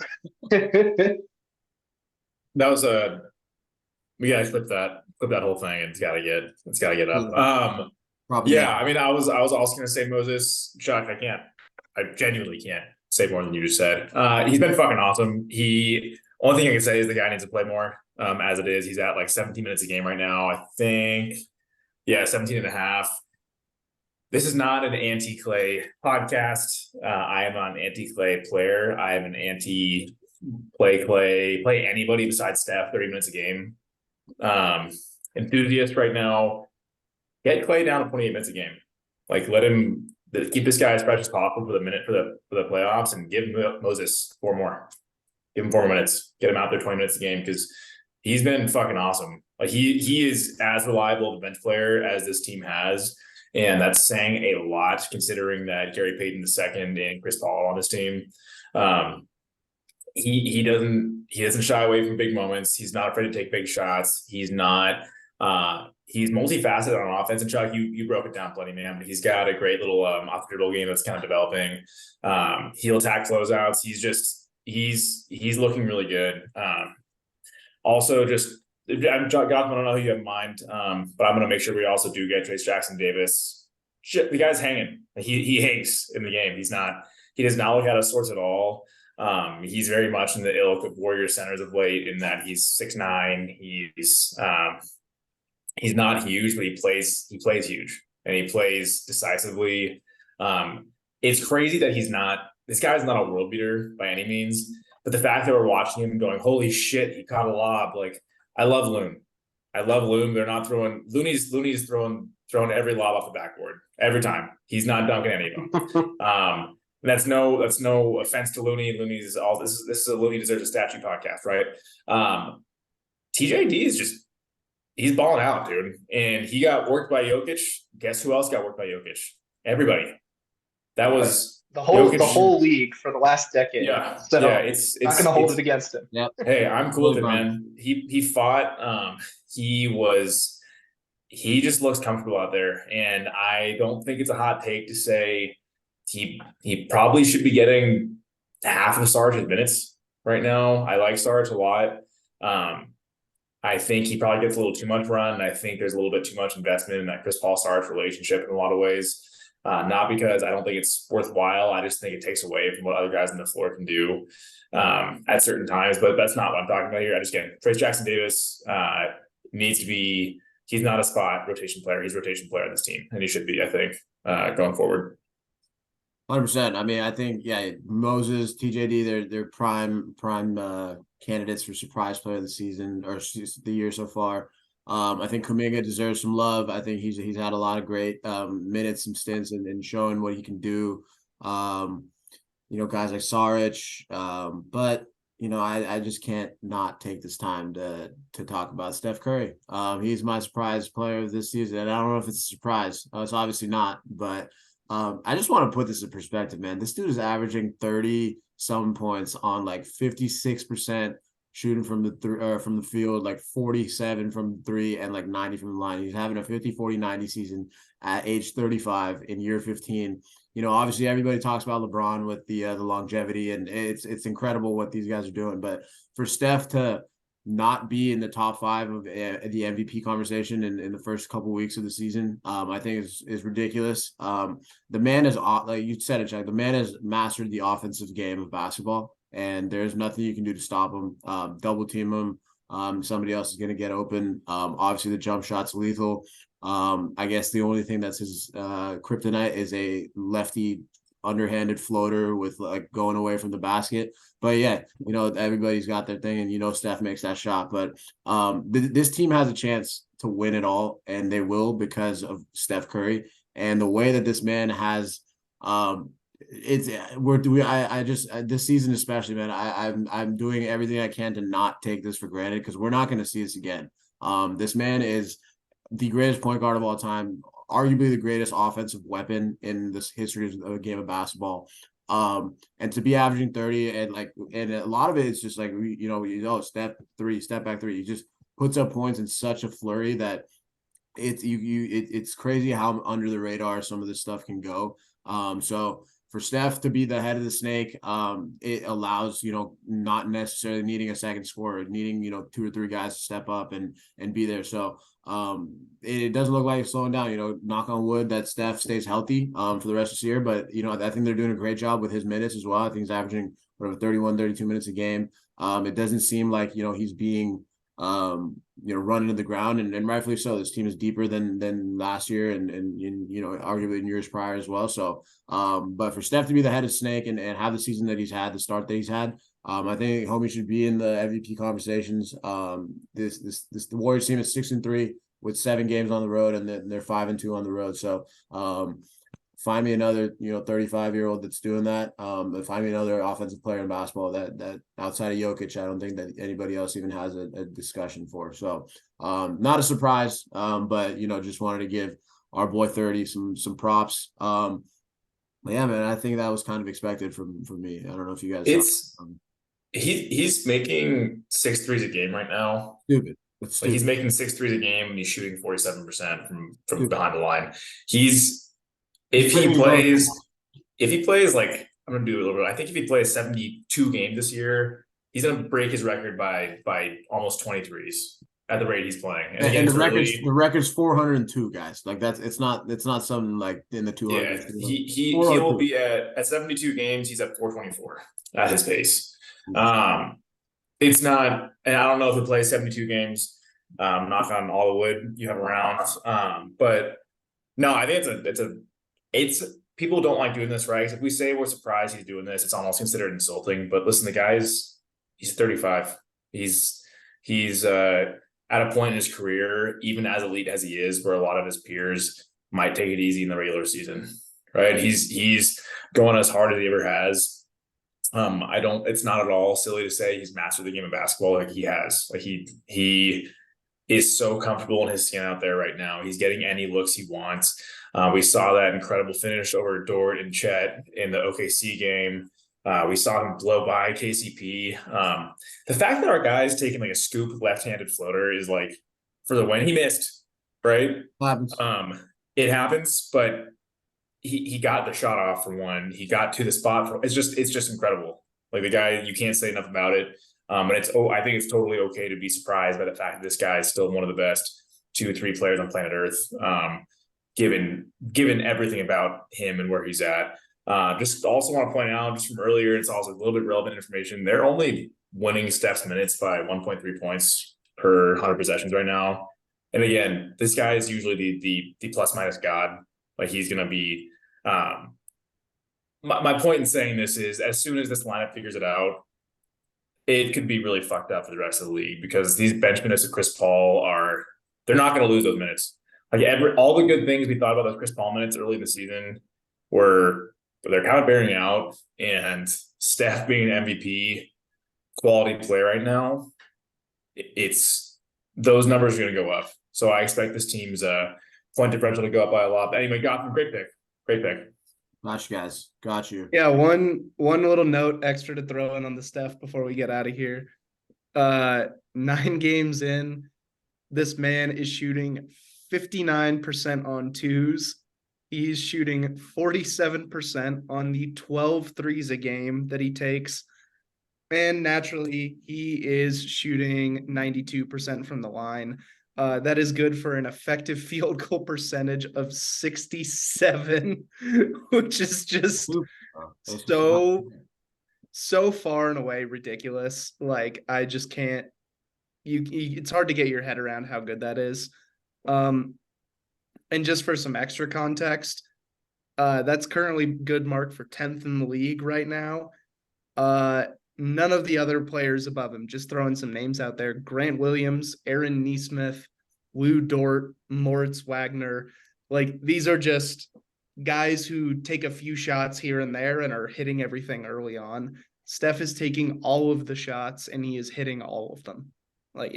Speaker 4: That was we gotta clip that whole thing. It's gotta get up.
Speaker 1: Probably.
Speaker 4: Yeah, I mean, I was also gonna say Moses. Chuck, I genuinely can't say more than you just said. He's been fucking awesome. Only thing I can say is the guy needs to play more. As it is, he's at like 17 minutes a game right now. I think, yeah, 17 and a half. This is not an anti-Clay podcast. I am not an anti-Clay player. I am an play anybody besides Steph 30 minutes a game. Enthusiast right now. Get Clay down to 28 minutes a game. Like, let him keep this guy as fresh as possible for the playoffs, and give Moses 4 more. Give him 4 more minutes. Get him out there 20 minutes a game, because he's been fucking awesome. Like, he is as reliable of a bench player as this team has, and that's saying a lot considering that Gary Payton II and Chris Paul on this team. He doesn't shy away from big moments. He's not afraid to take big shots. He's multifaceted on offense. And Chuck, you broke it down plenty, man. But he's got a great little off the dribble game that's kind of developing. He'll attack closeouts. He's looking really good. Also, Gautam, I don't know who you have in mind, but I'm going to make sure we also do get Trace Jackson Davis. Shit, the guy's hanging. He hangs in the game. He does not look out of sorts at all. He's very much in the ilk of Warrior centers of late, in that he's 6'9". He's not huge, but he plays huge, and he plays decisively. It's crazy that this guy's not a world beater by any means, but the fact that we're watching him going, holy shit, he caught a lob. Like, I love Loon. They're not throwing Looney's throwing every lob off the backboard every time. He's not dunking any of them. That's no offense to Looney. Looney's all this is a Looney deserves a statue podcast, right? TJD is he's balling out, dude. And he got worked by Jokic. Guess who else got worked by Jokic? Everybody. That was
Speaker 2: the whole league for the last decade.
Speaker 4: Yeah.
Speaker 2: So
Speaker 4: yeah, it's
Speaker 2: not gonna hold it against him.
Speaker 1: Yep.
Speaker 4: Hey, I'm cool with it, man. He fought. He just looks comfortable out there. And I don't think it's a hot take to say he probably should be getting half of Sarge's minutes right now. I like Sarge a lot. I think he probably gets a little too much run. And I think there's a little bit too much investment in that Chris Paul Sarge relationship in a lot of ways. Not because I don't think it's worthwhile. I just think it takes away from what other guys on the floor can do at certain times. But that's not what I'm talking about here. I just get Trace Jackson Davis needs to be. He's not a spot rotation player. He's a rotation player on this team, and he should be, I think, going forward.
Speaker 1: 100%. I mean, I think, yeah, Moses, TJD, they're prime candidates for surprise player of the season, or the year so far. I think Kuminga deserves some love. I think he's had a lot of great minutes, some stints, and showing what he can do. Guys like Saric, but I just can't not take this time to talk about Steph Curry. He's my surprise player of this season, and I don't know if it's a surprise. It's obviously not, but I just want to put this in perspective, man. This dude is averaging 30-some points on like 56% shooting from the field, like 47 from 3, and like 90 from the line. He's having a 50-40-90 season at age 35 in year 15. Obviously everybody talks about LeBron with the longevity, and it's incredible what these guys are doing. But for Steph to not be in the top 5 of the MVP conversation in the first couple of weeks of the season, I think is ridiculous. The man is, like you said it, Chuck, the man has mastered the offensive game of basketball, and there's nothing you can do to stop him. Double team him. Somebody else is going to get open. Obviously the jump shot's lethal. I guess the only thing that's his kryptonite is a lefty underhanded floater with like going away from the basket. But yeah, everybody's got their thing, and Steph makes that shot. But this team has a chance to win it all, and they will, because of Steph Curry and the way that this man has. This season especially, man. I'm doing everything I can to not take this for granted, because we're not going to see this again. This man is the greatest point guard of all time, arguably the greatest offensive weapon in this history of the game of basketball. And to be averaging 30, and a lot of it is just like, step back 3. He just puts up points in such a flurry that it's crazy how under the radar some of this stuff can go. So for Steph to be the head of the snake, it allows, not necessarily needing a second scorer, needing, 2 or 3 guys to step up and be there. So it doesn't look like it's slowing down, knock on wood that Steph stays healthy for the rest of this year. But, I think they're doing a great job with his minutes as well. I think he's averaging 31, 32 minutes a game. It doesn't seem like, he's being run into the ground, and rightfully so. This team is deeper than last year and arguably in years prior as well. So but for Steph to be the head of snake and have the season that he's had, the start that he's had, I think homie should be in the MVP conversations. The Warriors team is 6-3 with 7 games on the road, and then they're 5-2 on the road. So find me another 35-year-old that's doing that. Find me another offensive player in basketball that outside of Jokic, I don't think that anybody else even has a discussion for. So not a surprise, but just wanted to give our boy 30 some props. Yeah, man, I think that was kind of expected from me. I don't know if you guys
Speaker 4: he's making 6 threes a game right now.
Speaker 1: Stupid. It's stupid.
Speaker 4: Like he's making 6 threes a game and he's shooting 47% from behind the line. If he plays like, I'm gonna do a little bit. I think if he plays 72 games this year, he's gonna break his record by almost 23s at the rate he's playing. And, again,
Speaker 1: the record's 402, guys. Like it's not something like in the 200s.
Speaker 4: Yeah, he will be at 72 games. He's at 424 at his pace. It's not, and I don't know if he plays 72 games. Knock on all the wood you have around. But no, I think it's people don't like doing this, right? If we say we're surprised he's doing this, it's almost considered insulting. But listen, the guy's he's 35. He's at a point in his career, even as elite as he is, where a lot of his peers might take it easy in the regular season, right? He's going as hard as he ever has. It's not at all silly to say he's mastered the game of basketball like he has. Like he is so comfortable in his skin out there right now. He's getting any looks he wants. We saw that incredible finish over Dort and Chet in the OKC game. We saw him blow by KCP. The fact that our guy's taking like a scoop left-handed floater is like for the win. He missed, right? It happens, but he got the shot off for one. He got to the spot it's just incredible. Like the guy, you can't say enough about it. And I think it's totally okay to be surprised by the fact that this guy is still one of the best 2 or 3 players on planet Earth. Given everything about him and where he's at. Just also want to point out, just from earlier, it's also a little bit relevant information. They're only winning Steph's minutes by 1.3 points per 100 possessions right now. And again, this guy is usually the plus minus god. Like he's going to be. My point in saying this is, as soon as this lineup figures it out, it could be really fucked up for the rest of the league because these bench minutes of Chris Paul they're not going to lose those minutes. Like all the good things we thought about those Chris Paul minutes early in the season they're kind of bearing out, and Steph being an MVP quality player right now, it's those numbers are going to go up. So I expect this team's point differential to go up by a lot. But anyway, Gautam, great pick.
Speaker 1: Got you guys. Got you.
Speaker 2: Yeah, one little note extra to throw in on the Steph before we get out of here. 9 games in, this man is shooting 59% on twos. He's shooting 47% on the 12 threes a game that he takes. And naturally, he is shooting 92% from the line. That is good for an effective field goal percentage of 67, which is just so far and away ridiculous. Like, I just can't. It's hard to get your head around how good that is. And just for some extra context, that's currently good mark for 10th in the league right now. None of the other players above him, just throwing some names out there: Grant Williams, Aaron Nesmith, Lou Dort, Moritz Wagner. Like, these are just guys who take a few shots here and there and are hitting everything early on. Steph is taking all of the shots and he is hitting all of them. Like,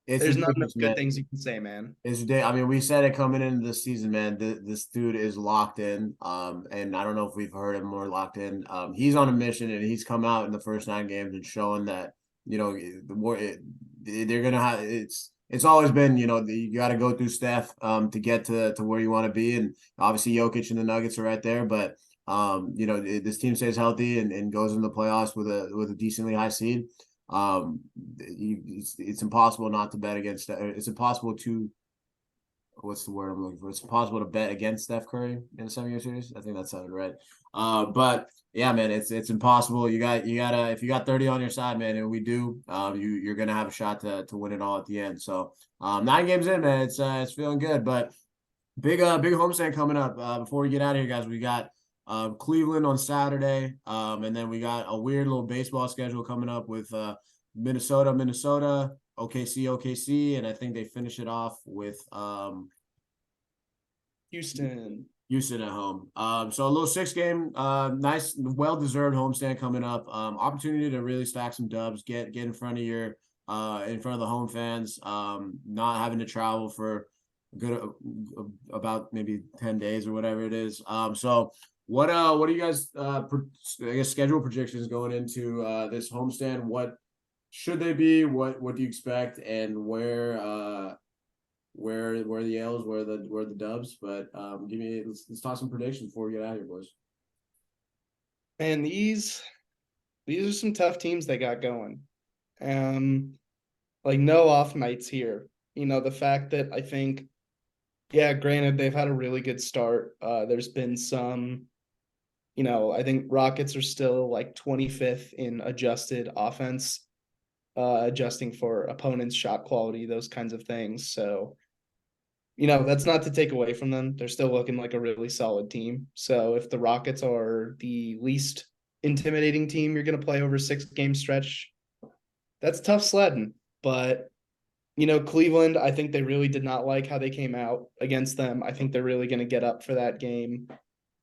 Speaker 2: there's not enough good things you can say, man.
Speaker 1: I mean, we said it coming into this season, man. This dude is locked in. And I don't know if we've heard him more locked in. He's on a mission, and he's come out in the first 9 games and showing that they're gonna have it's it's always been, you got to go through Steph to get to where you want to be. And obviously Jokic and the Nuggets are right there, but this team stays healthy and goes into the playoffs with a decently high seed. It's impossible not to bet against. It's impossible to. What's the word I'm looking for? It's impossible to bet against Steph Curry in a 7-year series. I think that sounded right. But yeah, man, it's impossible. You gotta if you got 30 on your side, man, and we do, you're gonna have a shot to win it all at the end. So 9 games in, man, it's feeling good. But big homestand coming up. Before we get out of here, guys, we got Cleveland on Saturday, and then we got a weird little baseball schedule coming up with Minnesota, OKC, and I think they finish it off with
Speaker 2: Houston
Speaker 1: at home. So a little 6-game, nice, well-deserved homestand coming up. Opportunity to really stack some dubs, get in front of in front of the home fans. Not having to travel for about maybe 10 days or whatever it is. So what are you guys I guess schedule projections going into this homestand? What should they be? What do you expect, and where the L's, where the dubs? But let's talk some predictions before we get out of here, boys.
Speaker 2: and these are some tough teams they got going. Like no off nights here. The fact that I think, yeah, granted they've had a really good start. There's been some, I think Rockets are still like 25th in adjusted offense, adjusting for opponents' shot quality, those kinds of things. So, that's not to take away from them. They're still looking like a really solid team. So if the Rockets are the least intimidating team you're going to play over a 6-game stretch, that's tough sledding. But, Cleveland, I think they really did not like how they came out against them. I think they're really going to get up for that game.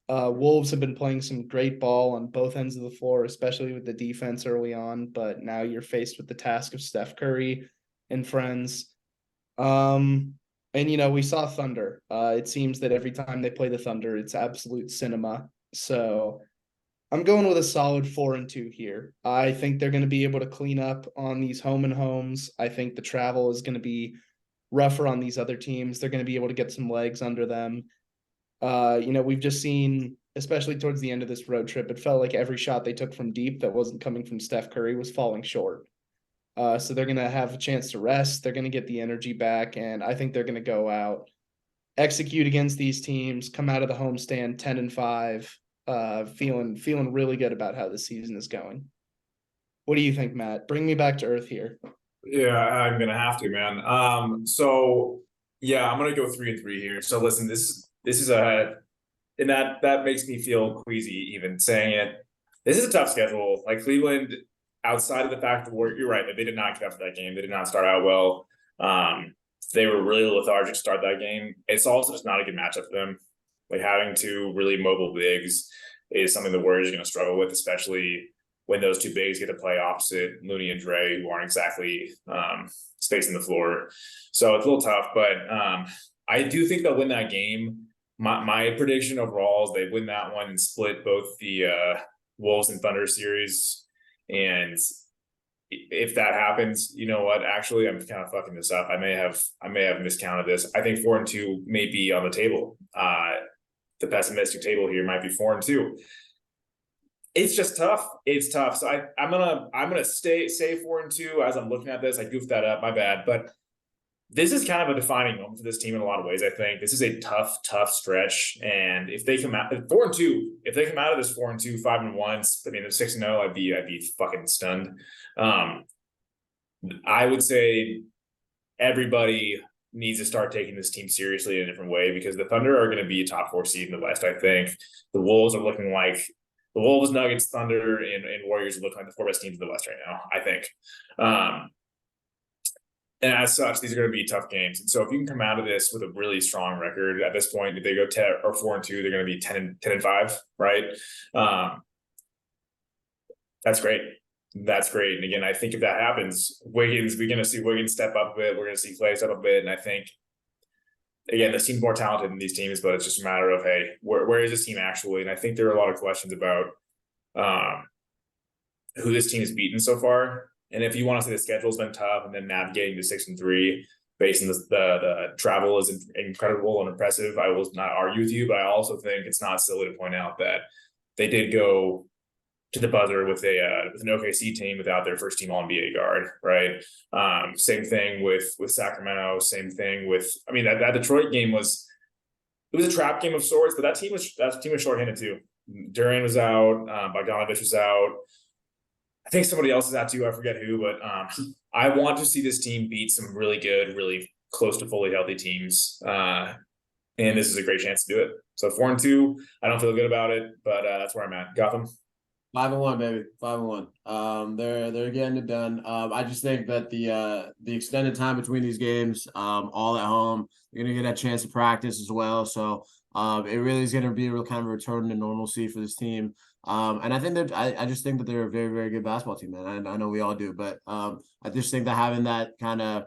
Speaker 2: Wolves have been playing some great ball on both ends of the floor, especially with the defense early on. But now you're faced with the task of Steph Curry and friends. And we saw Thunder. It seems that every time they play the Thunder, it's absolute cinema. So I'm going with a solid 4-2 here. I think they're going to be able to clean up on these home and homes. I think the travel is going to be rougher on these other teams. They're going to be able to get some legs under them. We've just seen, especially towards the end of this road trip, it felt like every shot they took from deep that wasn't coming from Steph Curry was falling short. So they're going to have a chance to rest. They're going to get the energy back, and I think they're going to go out, execute against these teams, come out of the homestand 10-5, feeling really good about how the season is going. What do you think, Matt? Bring me back to earth here.
Speaker 4: Yeah, I'm gonna have to, man. So yeah, I'm gonna go 3-3 here. So listen, this is and that makes me feel queasy even saying it. This is a tough schedule. Like Cleveland, outside of the fact that you're right, that they did not get up for that game. They did not start out well. They were really lethargic to start that game. It's also just not a good matchup for them. Like having two really mobile bigs is something the Warriors are going to struggle with, especially when those two bigs get to play opposite Looney and Dre, who aren't exactly spacing the floor. So it's a little tough, but I do think they'll win that game. My prediction overall is they win that one and split both the Wolves and Thunder series. And if that happens, you know what? Actually, I'm kind of fucking this up. I may have miscounted this. I think 4-2 may be on the table. The pessimistic table here might be 4-2. It's just tough. It's tough. So I'm gonna say 4-2 as I'm looking at this. I goofed that up. My bad. But this is kind of a defining moment for this team in a lot of ways. I think this is a tough stretch. And if they come out 4-2, if they come out of this 4-2, 5-1, I mean, 6-0, I'd be fucking stunned. I would say everybody needs to start taking this team seriously in a different way, because the Thunder are going to be a top 4 seed in the West. I think the Wolves are looking like the Wolves, Nuggets, Thunder, and Warriors are looking like the 4 best teams in the West right now, I think. And as such, these are going to be tough games. And so if you can come out of this with a really strong record at this point, if they go 10 or 4-2, they're going to be 10-5, right? That's great. That's great. And again, I think if that happens, we're going to see Wiggins step up a bit. We're going to see Clay step up a bit. And I think, again, this team's more talented than these teams, but it's just a matter of, hey, where is this team actually? And I think there are a lot of questions about who this team has beaten so far. And if you want to say the schedule's been tough and then navigating to 6-3, based on the travel is incredible and impressive. I will not argue with you, but I also think it's not silly to point out that they did go to the buzzer with an OKC team without their first team All NBA guard, right? Same thing with Sacramento. Same thing with, I mean, that Detroit game was a trap game of sorts, but that team was shorthanded too. Duran was out, Bogdanovich was out. I think somebody else is out too. I forget who, but I want to see this team beat some really good, really close to fully healthy teams. And this is a great chance to do it. So 4-2, I don't feel good about it, but that's where I'm at. Gotham.
Speaker 1: 5-1, baby. 5-1. They're getting it done. I just think that the extended time between these games, all at home, you're gonna get a chance to practice as well. So it really is gonna be a real kind of return to normalcy for this team. And I think that I just think that they're a very, very good basketball team, man. I know we all do, but I just think that having that kind of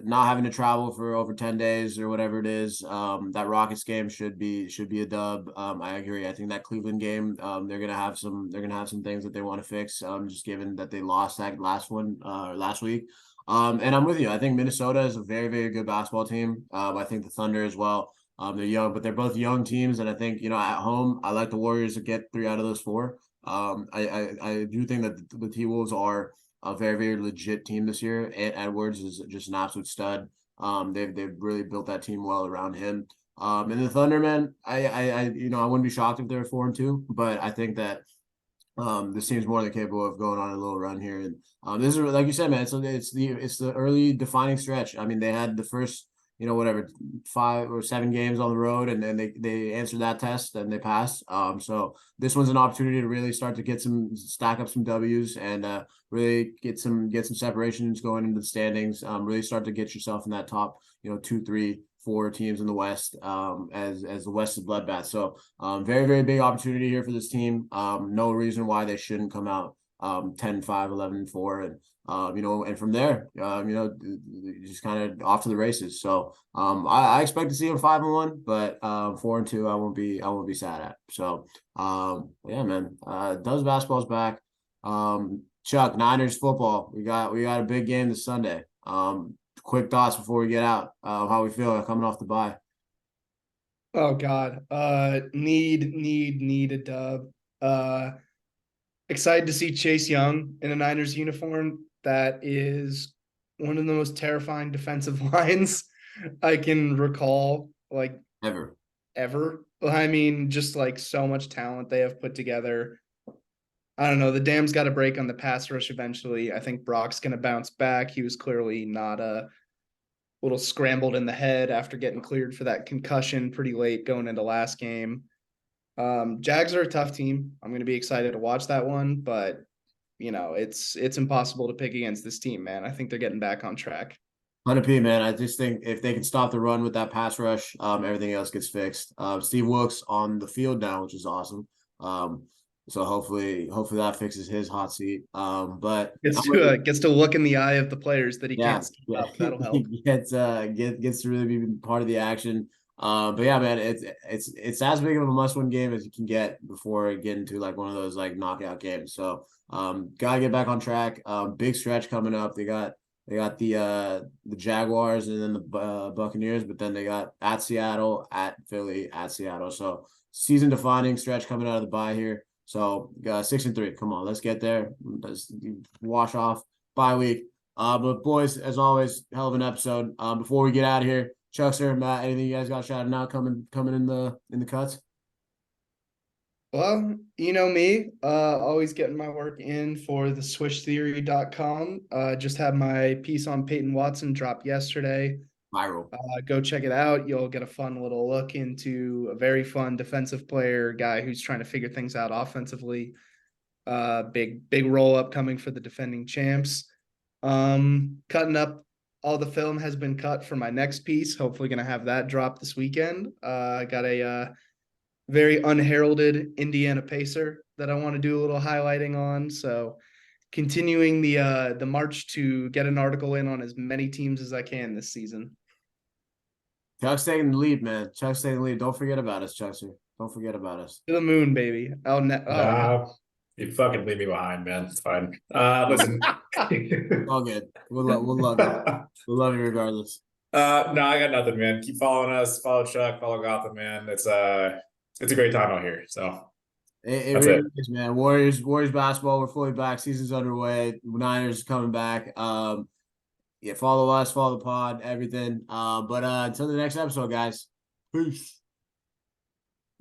Speaker 1: not having to travel for over 10 days or whatever it is, that Rockets game should be a dub. I agree. I think that Cleveland game, they're gonna have some things that they want to fix, just given that they lost that last week. And I'm with you. I think Minnesota is a very, very good basketball team. I think the Thunder as well. They're young, but they're both young teams, and I think, at home, I like the Warriors to get 3 out of those 4. I do think that the T-Wolves are a very, very legit team this year. Ant Edwards is just an absolute stud. They've really built that team well around him. And the Thunder, man, I wouldn't be shocked if they're 4-2, but I think that this team's more than capable of going on a little run here. And this is, like you said, man, it's the early defining stretch. I mean, they had the first 5 or 7 games on the road, and then they answered that test and they passed. So this one's an opportunity to really start to stack up some W's and really get some separations going into the standings. Really start to get yourself in that top 2, 3, 4 teams in the West, as the West is bloodbath. So very, very big opportunity here for this team. No reason why they shouldn't come out 10-5, 11-4, and and from there, just kind of off to the races. So I expect to see them 5-1, but 4-2, I won't be sad at. So yeah, man. Does basketball's back. Chuck, Niners football. We got a big game this Sunday. Quick thoughts before we get out. How we feel coming off the bye?
Speaker 2: Oh God. Need a dub. Excited to see Chase Young in a Niners uniform. That is one of the most terrifying defensive lines I can recall, like
Speaker 1: Ever.
Speaker 2: I mean, just like so much talent they have put together. I don't know. The dam's got to break on the pass rush eventually. I think Brock's going to bounce back. He was clearly not a little scrambled in the head after getting cleared for that concussion pretty late going into last game. Jags are a tough team. I'm going to be excited to watch that one, but it's impossible to pick against this team, man. I think they're getting back on track.
Speaker 1: 100p, man. I just think if they can stop the run with that pass rush, everything else gets fixed. Steve Wilkes on the field now, which is awesome. So hopefully that fixes his hot seat. But
Speaker 2: gets to look in the eye of the players that he can't keep up. That'll help.
Speaker 1: gets to really be part of the action. But yeah, man, it's as big of a must-win game as you can get before getting to like one of those like knockout games. So gotta get back on track. Big stretch coming up. They got the Jaguars and then the Buccaneers, but then they got at Seattle, at Philly, at Seattle. So season defining stretch coming out of the bye here. So 6-3. Come on, let's get there. Let's wash off bye week. But boys, as always, hell of an episode. Before we get out of here, Chuckster, Matt, anything you guys got shouting out coming in the cuts?
Speaker 2: Well, you know me, always getting my work in for the swishtheory.com. Just had my piece on Peyton Watson drop yesterday.
Speaker 1: Viral.
Speaker 2: Go check it out. You'll get a fun little look into a very fun defensive player, guy who's trying to figure things out offensively. Big roll up coming for the defending champs. Cutting up, all the film has been cut for my next piece. Hopefully going to have that drop this weekend. Got a very unheralded Indiana Pacer that I want to do a little highlighting on. So continuing the march to get an article in on as many teams as I can this season.
Speaker 1: Chuck's taking the lead, man. Chuck's taking the lead. Don't forget about us, Chuckster. Don't forget about us.
Speaker 2: To the moon, baby.
Speaker 4: You fucking leave me behind, man. It's fine. Listen.
Speaker 1: All good. We'll love it. We'll love you regardless.
Speaker 4: No, I got nothing, man. Keep following us. Follow Chuck. Follow Gotham, man. It's a great time out here. So
Speaker 1: It
Speaker 4: that's
Speaker 1: really
Speaker 4: it.
Speaker 1: is, man. Warriors basketball. We're fully back. Season's underway. Niners coming back. Yeah, follow us, follow the pod, everything. But until the next episode, guys. Peace.